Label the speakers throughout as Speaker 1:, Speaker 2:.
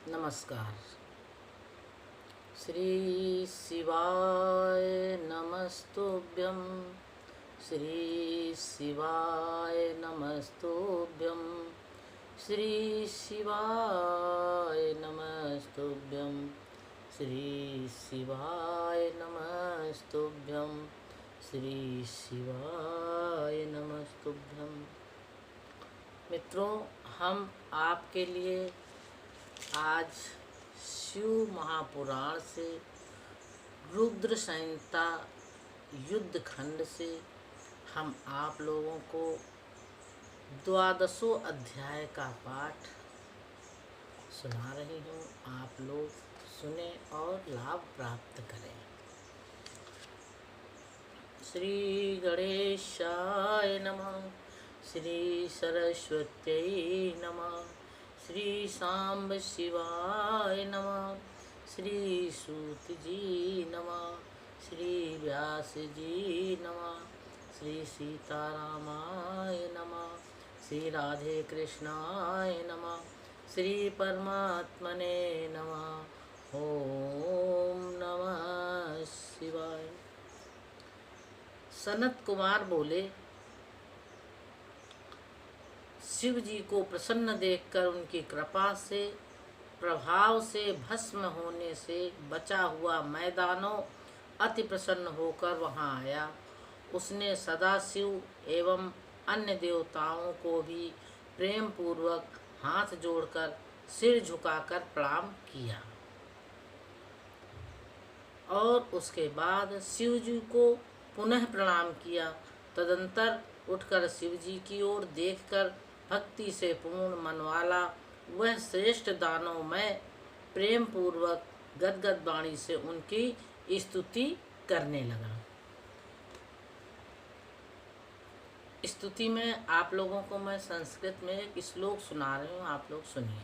Speaker 1: नमस्कार। श्री शिवाय नमस्तुभ्यं। श्री शिवाय नमस्तुभ्यं। श्री शिवाय नमस्तुभ्यं। श्री शिवाय नमस्तुभ्यं। श्री शिवाय नमस्तुभ्यं। मित्रों, हम आपके लिए आज शिव महापुराण से रुद्र संहिता युद्ध खंड से हम आप लोगों को 12वें अध्याय का पाठ सुना रही हूँ। आप लोग सुने और लाभ प्राप्त करें। श्री गणेशाय नमः। श्री सरस्वत्यै नमः। श्री सांब शिवाय नमः। श्री सूत जी नमः। श्री व्यास जी नमः। श्री सीतारामाय नमः। श्री राधे कृष्णाय नमः। श्री परमात्मने नमः। ओम नमः शिवाय। सनत कुमार बोले, शिव जी को प्रसन्न देखकर उनकी कृपा से प्रभाव से भस्म होने से बचा हुआ मैदानों अति प्रसन्न होकर वहां आया। उसने सदाशिव एवं अन्य देवताओं को भी प्रेम पूर्वक हाथ जोड़कर सिर झुकाकर प्रणाम किया और उसके बाद शिव जी को पुनः प्रणाम किया। तदंतर उठकर शिव जी की ओर देखकर भक्ति से पूर्ण मन वाला वह श्रेष्ठ दानव में प्रेम पूर्वक गदगद वाणी से उनकी स्तुति करने लगा। स्तुति में आप लोगों को मैं संस्कृत में एक श्लोक सुना रही हूँ, आप लोग सुनिए।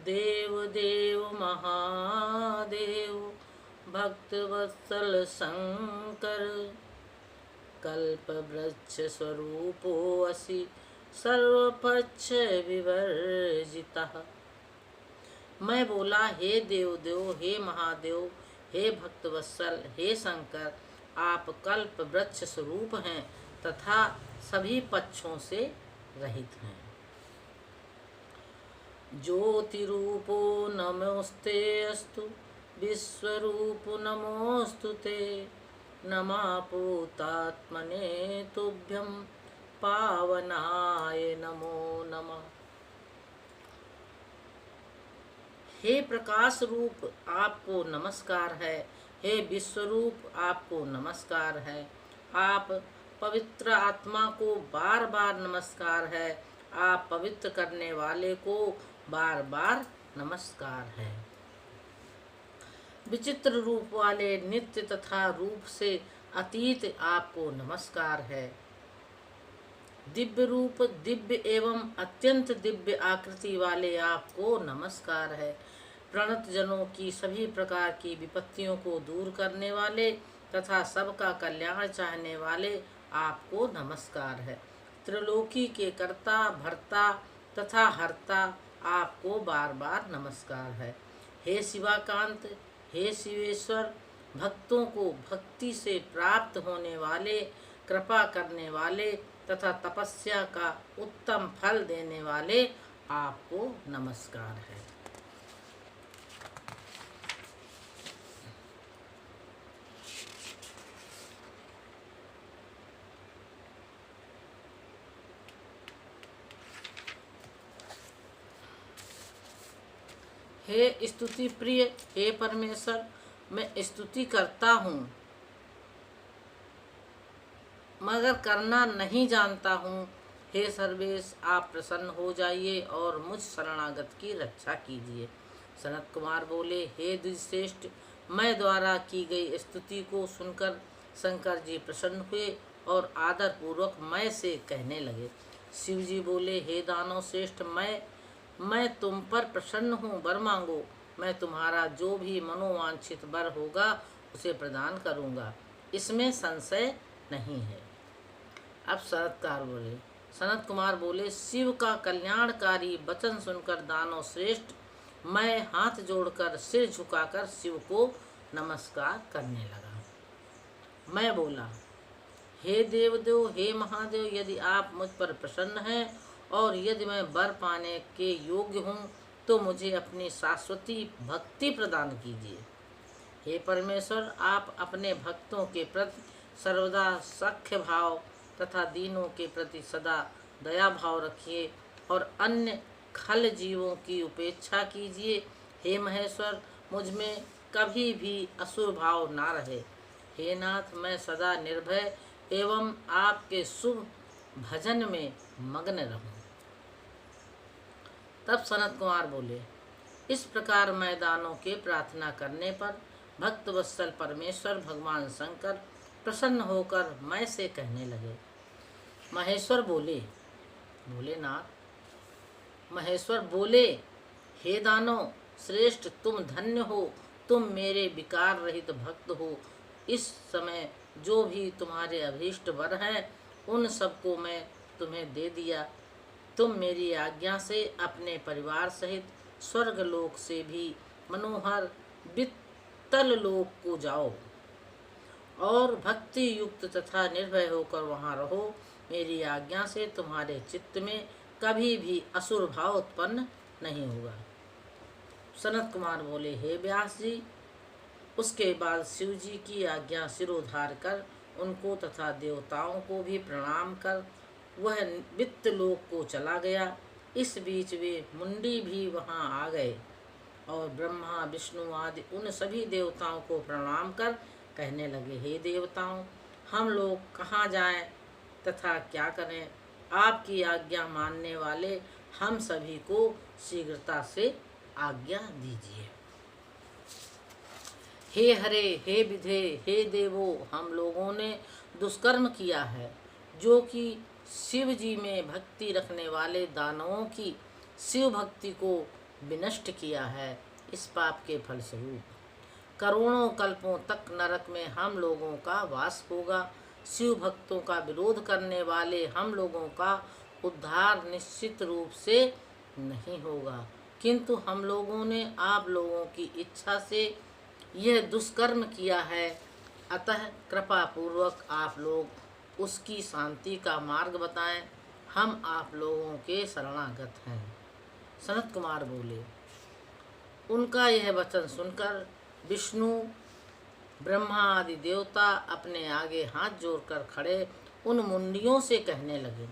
Speaker 1: देव देव महादेव भक्तवत्सल शंकर कल्प वृक्ष स्वरूपो असि सर्वपक्ष विवर्जितः। मैं बोला, हे देव देव, हे महादेव, हे भक्तवत्सल, हे शंकर, आप कल्प वृक्ष स्वरूप हैं तथा सभी पक्षों से रहित हैं। ज्योति रूपो नमोस्ते अस्तु विश्वरूप नमोस्तु ते नमः पूतात्मने तुभ्यं पावनाय नमो नमः। हे प्रकाश रूप, आपको नमस्कार है। हे विश्वरूप, आपको नमस्कार है। आप पवित्र आत्मा को बार बार नमस्कार है। आप पवित्र करने वाले को बार बार नमस्कार है। विचित्र रूप वाले नित्य तथा रूप से अतीत आपको नमस्कार है। दिव्य रूप, दिव्य एवं अत्यंत दिव्य आकृति वाले आपको नमस्कार है। प्रणत जनों की सभी प्रकार की विपत्तियों को दूर करने वाले तथा सबका कल्याण चाहने वाले आपको नमस्कार है। त्रिलोकी के कर्ता भर्ता तथा हर्ता आपको बार बार नमस्कार है। हे शिवाकांत, हे शिवेश्वर, भक्तों को भक्ति से प्राप्त होने वाले, कृपा करने वाले तथा तपस्या का उत्तम फल देने वाले आपको नमस्कार है। हे स्तुति प्रिय, हे परमेश्वर, मैं स्तुति करता हूँ मगर करना नहीं जानता हूँ। हे सर्वेश, आप प्रसन्न हो जाइए और मुझ शरणागत की रक्षा कीजिए। सनत कुमार बोले, हे द्विश्रेष्ठ, मैं द्वारा की गई स्तुति को सुनकर शंकर जी प्रसन्न हुए और आदर पूर्वक मैं से कहने लगे। शिव जी बोले, हे दानव श्रेष्ठ, मैं तुम पर प्रसन्न हूँ, वर मांगो। मैं तुम्हारा जो भी मनोवांछित वर होगा उसे प्रदान करूँगा, इसमें संशय नहीं है। अब सनत कुमार बोले, शिव का कल्याणकारी वचन सुनकर दानव श्रेष्ठ मैं हाथ जोड़कर सिर झुकाकर शिव को नमस्कार करने लगा। मैं बोला, हे देवदेव, हे महादेव, यदि आप मुझ पर प्रसन्न हैं और यदि मैं वर पाने के योग्य हूँ तो मुझे अपनी शाश्वती भक्ति प्रदान कीजिए। हे परमेश्वर, आप अपने भक्तों के प्रति सर्वदा सख्य भाव तथा दीनों के प्रति सदा दया भाव रखिए और अन्य खल जीवों की उपेक्षा कीजिए। हे महेश्वर, मुझ में कभी भी असुर भाव ना रहे। हे नाथ, मैं सदा निर्भय एवं आपके शुभ भजन में मग्न रहूं। तब सनत कुमार बोले, इस प्रकार मैदानों के प्रार्थना करने पर भक्त वत्सल परमेश्वर भगवान शंकर प्रसन्न होकर मैं से कहने लगे। महेश्वर बोले, भोलेनाथ महेश्वर बोले, हे दानव श्रेष्ठ, तुम धन्य हो, तुम मेरे विकार रहित भक्त हो। इस समय जो भी तुम्हारे अभीष्ट वर हैं उन सबको मैं तुम्हें दे दिया। तुम मेरी आज्ञा से अपने परिवार सहित स्वर्ग लोक से भी मनोहर वित्तल लोक को जाओ और भक्ति युक्त तथा निर्भय होकर वहाँ रहो। मेरी आज्ञा से तुम्हारे चित्त में कभी भी असुर भाव उत्पन्न नहीं होगा। सनत कुमार बोले, हे व्यास जी। उसके बाद शिव जी की आज्ञा सिरोधार कर उनको तथा देवताओं को भी प्रणाम कर वह वित्त लोक को चला गया। इस बीच वे मुंडी भी वहाँ आ गए और ब्रह्मा विष्णु आदि उन सभी देवताओं को प्रणाम कर कहने लगे, हे देवताओं, हम लोग कहाँ जाएं तथा क्या करें? आपकी आज्ञा मानने वाले हम सभी को शीघ्रता से आज्ञा दीजिए। हे हरे, हे विधे, हे देवो, हम लोगों ने दुष्कर्म किया है जो कि शिव जी में भक्ति रखने वाले दानवों की शिव भक्ति को विनष्ट किया है। इस पाप के फलस्वरूप करोड़ों कल्पों तक नरक में हम लोगों का वास होगा। शिव भक्तों का विरोध करने वाले हम लोगों का उद्धार निश्चित रूप से नहीं होगा, किंतु हम लोगों ने आप लोगों की इच्छा से यह दुष्कर्म किया है, अतः कृपा पूर्वक आप लोग उसकी शांति का मार्ग बताएं। हम आप लोगों के शरणागत हैं। सनत कुमार बोले, उनका यह वचन सुनकर विष्णु ब्रह्मा आदि देवता अपने आगे हाथ जोड़कर खड़े उन मुंडियों से कहने लगे।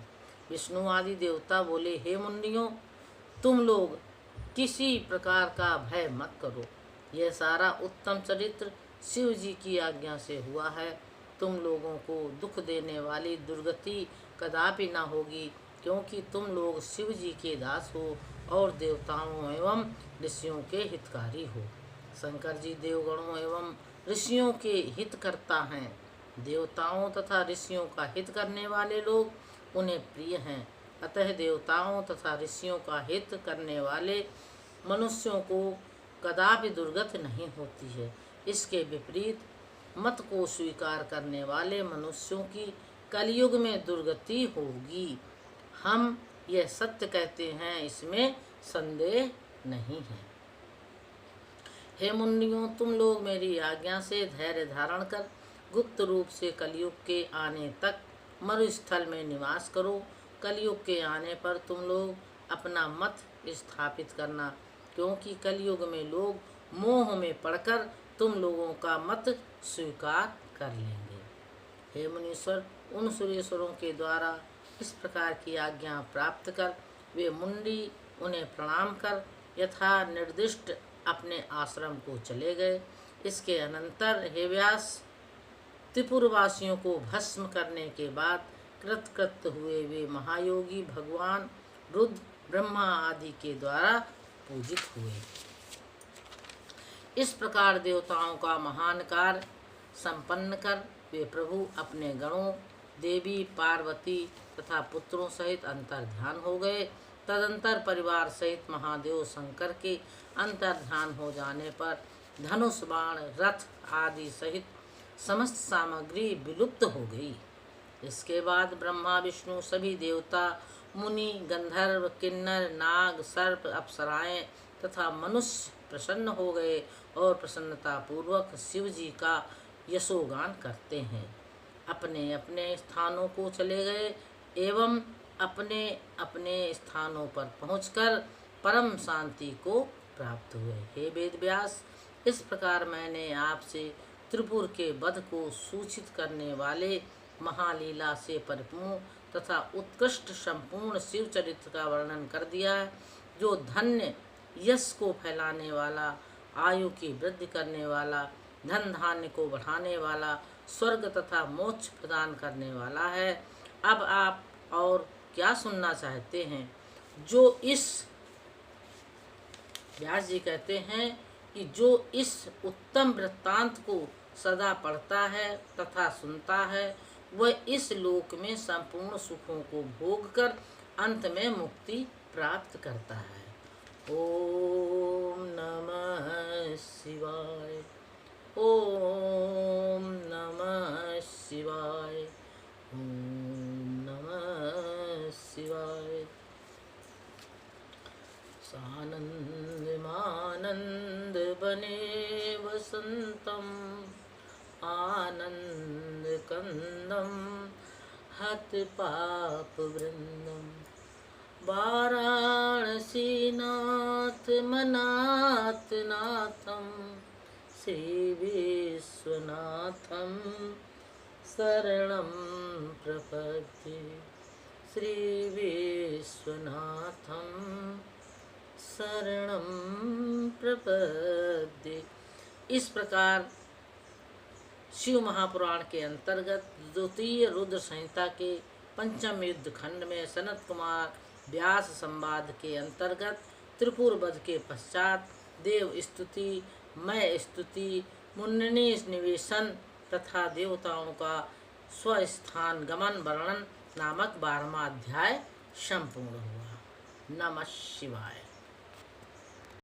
Speaker 1: विष्णु आदि देवता बोले, हे मुंडियों, तुम लोग किसी प्रकार का भय मत करो। यह सारा उत्तम चरित्र शिव जी की आज्ञा से हुआ है। तुम लोगों को दुख देने वाली दुर्गति कदापि न होगी, क्योंकि तुम लोग शिव जी के दास हो और देवताओं एवं ऋषियों के हितकारी हो। शंकर जी देवगणों एवं ऋषियों के हित करता हैं। देवताओं तथा ऋषियों का हित करने वाले लोग उन्हें प्रिय हैं। अतः देवताओं तथा ऋषियों का हित करने वाले मनुष्यों को कदापि दुर्गति नहीं होती है। इसके विपरीत मत को स्वीकार करने वाले मनुष्यों की कलयुग में दुर्गति होगी। हम यह सत्य कहते हैं, इसमें संदेह नहीं है। हे मुनियों, तुम लोग मेरी आज्ञा से धैर्य धारण कर गुप्त रूप से कलयुग के आने तक मरुस्थल में निवास करो। कलयुग के आने पर तुम लोग अपना मत स्थापित करना, क्योंकि कलयुग में लोग मोह में पड़कर तुम लोगों का मत स्वीकार कर लेंगे। हे मुनीश्वर, उन सुरेश्वरों के द्वारा इस प्रकार की आज्ञा प्राप्त कर वे मुंडी उन्हें प्रणाम कर यथा निर्दिष्ट अपने आश्रम को चले गए। इसके अनंतर हे व्यास, त्रिपुरवासियों को भस्म करने के बाद कृतकृत हुए वे महायोगी भगवान रुद्र ब्रह्मा आदि के द्वारा पूजित हुए। इस प्रकार देवताओं का महान कार्य संपन्न कर वे प्रभु अपने गणों देवी पार्वती तथा पुत्रों सहित अंतर्ध्यान हो गए। तदंतर परिवार सहित महादेव शंकर के अंतर्ध्यान हो जाने पर धनुष बाण रथ आदि सहित समस्त सामग्री विलुप्त हो गई। इसके बाद ब्रह्मा विष्णु सभी देवता मुनि गंधर्व किन्नर नाग सर्प अप्सराएं तथा मनुष्य प्रसन्न हो गए और प्रसन्नता पूर्वक शिव जी का यशोगान करते हैं। अपने अपने स्थानों को चले गए एवं अपने अपने स्थानों पर पहुंचकर परम शांति को प्राप्त हुए। हे वेद व्यास, इस प्रकार मैंने आपसे त्रिपुर के वध को सूचित करने वाले महालीला से परिपूर्ण तथा उत्कृष्ट संपूर्ण शिव चरित्र का वर्णन कर दिया है, जो धन्य यश को फैलाने वाला, आयु की वृद्धि करने वाला, धन धान्य को बढ़ाने वाला, स्वर्ग तथा मोक्ष प्रदान करने वाला है। अब आप और क्या सुनना चाहते हैं? जो इस व्यास जी कहते हैं कि जो इस उत्तम वृत्तांत को सदा पढ़ता है तथा सुनता है, वह इस लोक में संपूर्ण सुखों को भोग कर अंत में मुक्ति प्राप्त करता है। ओम नमः शिवाय। ओम नमः शिवाय। ओम नमः शिवाय। सानंदमानंद बने वसंतम, आनंद कंदम हत पाप वृंदम, वाराणसी नाथ मनाथ नाथम, श्री विश्वनाथम शरणं प्रपद्ये, श्री विश्वनाथम शरणं प्रपद्ये। इस प्रकार शिव महापुराण के अंतर्गत द्वितीय रुद्र संहिता के पंचम युद्ध खंड में सनत कुमार व्यास संवाद के अंतर्गत त्रिपुर वध के पश्चात देव स्तुति, मय स्तुति, मुन्नी निवेशन तथा देवताओं का स्वस्थान गमन वर्णन नामक 12वां अध्याय संपूर्ण हुआ। नमः शिवाय।